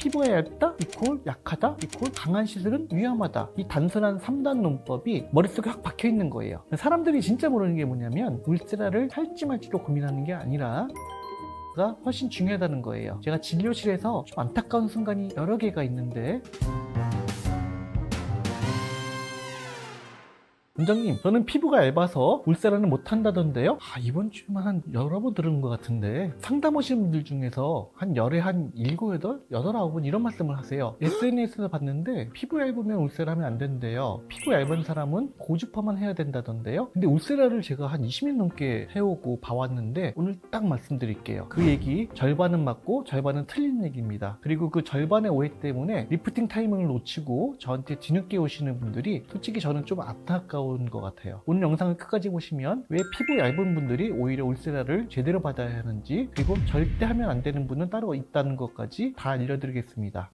피부가 얇다 이콜 약하다 이콜 강한 시술은 위험하다. 이 단순한 3단 논법이 머릿속에 확 박혀 있는 거예요. 사람들이 진짜 모르는 게 뭐냐면 울세라를 할지 말지로 고민하는 게 아니라 가 훨씬 중요하다는 거예요. 제가 진료실에서 좀 안타까운 순간이 여러 개가 있는데, 원장님, 저는 피부가 얇아서 울세라는 못한다던데요? 이번 주에만 한 여러 번 들은 것 같은데 상담 오시는 분들 중에서 한 열에 한 7, 8, 9분 이런 말씀을 하세요. SNS에서 봤는데 피부 얇으면 울세라 하면 안 된대요. 피부 얇은 사람은 고주파만 해야 된다던데요? 근데 울세라를 제가 한 20년 넘게 해오고 봐왔는데 오늘 딱 말씀드릴게요. 그 얘기 절반은 맞고 절반은 틀린 얘기입니다. 그리고 그 절반의 오해 때문에 리프팅 타이밍을 놓치고 저한테 뒤늦게 오시는 분들이 솔직히 저는 좀 안타까운 것 같아요. 오늘 영상을 끝까지 보시면 왜 피부 얇은 분들이 오히려 울세라를 제대로 받아야 하는지, 그리고 절대 하면 안 되는 분은 따로 있다는 것까지 다 알려드리겠습니다.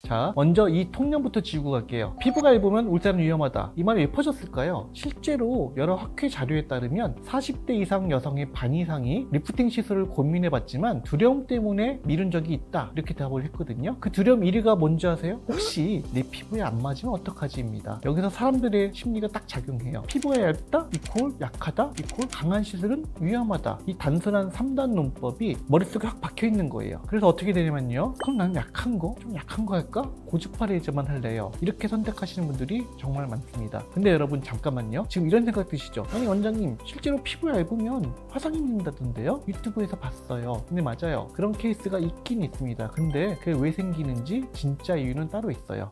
자, 먼저 이 통념부터 지우고 갈게요. 피부가 얇으면 울세라는 위험하다. 이 말이 왜 퍼졌을까요? 실제로 여러 학회 자료에 따르면 40대 이상 여성의 반 이상이 리프팅 시술을 고민해봤지만 두려움 때문에 미룬 적이 있다. 이렇게 답을 했거든요. 그 두려움 1위가 뭔지 아세요? 혹시 내 피부에 안 맞으면 어떡하지입니다. 여기서 사람들의 심리가 딱 작용해요. 피부가 얇다? 이콜 약하다? 이콜 강한 시술은 위험하다. 이 단순한 3단 논법이 머릿속에 확 박혀 있는 거예요. 그래서 어떻게 되냐면요. 그럼 나는 약한 거? 좀 약한 거 할까? 고주파 레이저만 할래요. 이렇게 선택하시는 분들이 정말 많습니다. 근데 여러분 잠깐만요. 지금 이런 생각 드시죠? 아니 원장님, 실제로 피부 얇으면 화상이 있는다던데요? 유튜브에서 봤어요. 근데 맞아요. 그런 케이스가 있긴 있습니다. 근데 그게 왜 생기는지 진짜 이유는 따로 있어요.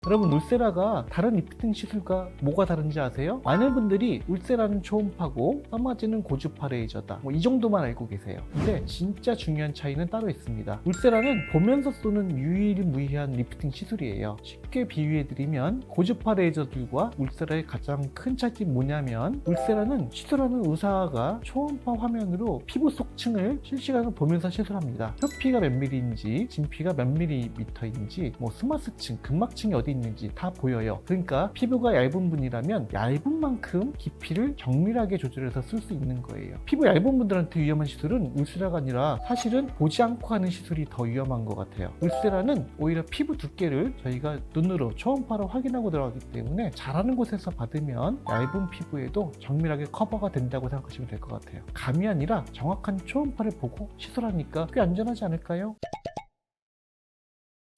여러분, 울세라가 다른 리프팅 시술과 뭐가 다른지 아세요? 많은 분들이 울세라는 초음파고 써마지는 고주파 레이저다, 이 정도만 알고 계세요. 근데 진짜 중요한 차이는 따로 있습니다. 울세라는 보면서 쏘는 유일무이한 리프팅 시술이에요. 쉽게 비유해드리면 고주파 레이저들과 울세라의 가장 큰 차이점이 뭐냐면, 울세라는 시술하는 의사가 초음파 화면으로 피부 속층을 실시간으로 보면서 시술합니다. 표피가 몇 밀리인지, 진피가 몇 밀리미터인지, 스마스층, 근막층이 어디 있는지 다 보여요. 그러니까 피부가 얇은 분이라면 얇은 만큼 깊이를 정밀하게 조절해서 쓸 수 있는 거예요. 피부 얇은 분들한테 위험한 시술은 울세라가 아니라 사실은 보지 않고 하는 시술이 더 위험한 것 같아요. 울세라는 오히려 피부 두께를 저희가 눈으로 초음파로 확인하고 들어가기 때문에 잘하는 곳에서 받으면 얇은 피부에도 정밀하게 커버가 된다고 생각하시면 될 것 같아요. 감이 아니라 정확한 초음파를 보고 시술하니까 꽤 안전하지 않을까요?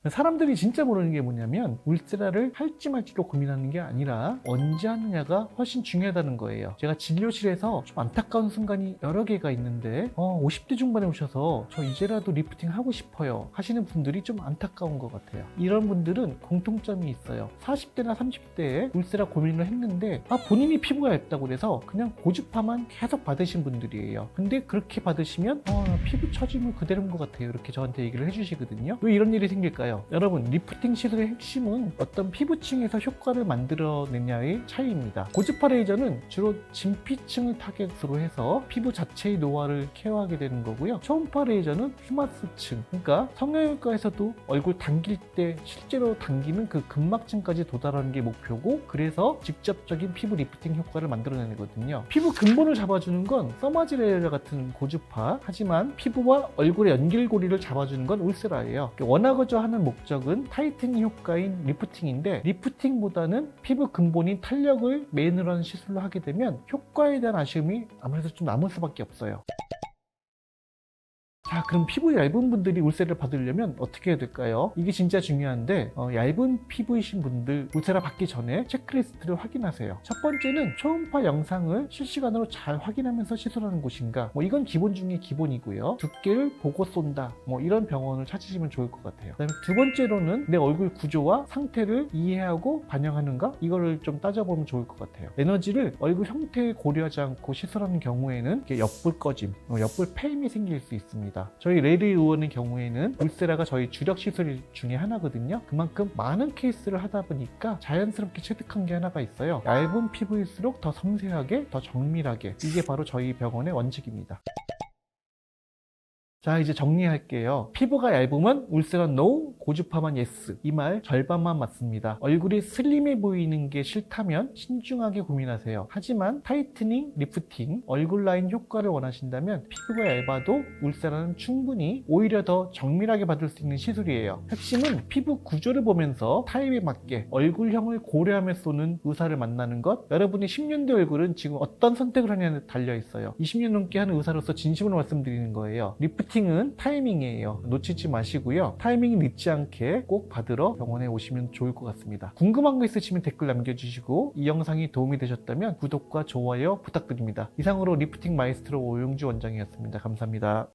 사람들이 진짜 모르는 게 뭐냐면, 울세라를 할지 말지로 고민하는 게 아니라 언제 하느냐가 훨씬 중요하다는 거예요. 제가 진료실에서 좀 안타까운 순간이 여러 개가 있는데 50대 중반에 오셔서 저 이제라도 리프팅 하고 싶어요 하시는 분들이 좀 안타까운 것 같아요. 이런 분들은 공통점이 있어요. 40대나 30대에 울세라 고민을 했는데 본인이 피부가 얇다고 그래서 그냥 고주파만 계속 받으신 분들이에요. 근데 그렇게 받으시면 피부 처짐은 그대로인 것 같아요, 이렇게 저한테 얘기를 해주시거든요. 왜 이런 일이 생길까요? 여러분, 리프팅 시술의 핵심은 어떤 피부층에서 효과를 만들어내냐의 차이입니다. 고주파 레이저는 주로 진피층을 타겟으로 해서 피부 자체의 노화를 케어하게 되는 거고요. 초음파 레이저는 스마스층, 그러니까 성형외과에서도 얼굴 당길 때 실제로 당기는 그 근막층까지 도달하는 게 목표고, 그래서 직접적인 피부 리프팅 효과를 만들어내는 거거든요. 피부 근본을 잡아주는 건 써마지 레이저 같은 고주파, 하지만 피부와 얼굴의 연결고리를 잡아주는 건 울세라예요. 원하고자 하는 목적은 타이트닝 효과인 리프팅인데, 리프팅보다는 피부 근본인 탄력을 메인으로 하는 시술로 하게 되면 효과에 대한 아쉬움이 아무래도 좀 남을 수밖에 없어요. 자, 그럼 피부 얇은 분들이 울세라를 받으려면 어떻게 해야 될까요? 이게 진짜 중요한데, 얇은 피부이신 분들 울세라 받기 전에 체크리스트를 확인하세요. 첫 번째는 초음파 영상을 실시간으로 잘 확인하면서 시술하는 곳인가, 이건 기본 중에 기본이고요. 두께를 보고 쏜다, 이런 병원을 찾으시면 좋을 것 같아요. 그다음에 두 번째로는 내 얼굴 구조와 상태를 이해하고 반영하는가, 이거를 좀 따져보면 좋을 것 같아요. 에너지를 얼굴 형태에 고려하지 않고 시술하는 경우에는 옆불 꺼짐, 옆불 폐임이 생길 수 있습니다. 저희 레리 의원의 경우에는 울세라가 저희 주력 시술 중에 하나거든요. 그만큼 많은 케이스를 하다 보니까 자연스럽게 체득한 게 하나가 있어요. 얇은 피부일수록 더 섬세하게, 더 정밀하게, 이게 바로 저희 병원의 원칙입니다. 자, 이제 정리할게요. 피부가 얇으면 울세라 NO, 고주파만 YES. 이 말 절반만 맞습니다. 얼굴이 슬림해 보이는 게 싫다면 신중하게 고민하세요. 하지만 타이트닝, 리프팅, 얼굴 라인 효과를 원하신다면 피부가 얇아도 울세라는 충분히 오히려 더 정밀하게 받을 수 있는 시술이에요. 핵심은 피부 구조를 보면서 타입에 맞게 얼굴형을 고려하며 쏘는 의사를 만나는 것. 여러분이 10년 뒤 얼굴은 지금 어떤 선택을 하냐에 달려 있어요. 20년 넘게 하는 의사로서 진심으로 말씀드리는 거예요. 리프팅은 타이밍이에요. 놓치지 마시고요. 타이밍이 늦지 않게 꼭 받으러 병원에 오시면 좋을 것 같습니다. 궁금한 거 있으시면 댓글 남겨주시고 이 영상이 도움이 되셨다면 구독과 좋아요 부탁드립니다. 이상으로 리프팅 마이스트로 오용주 원장이었습니다. 감사합니다.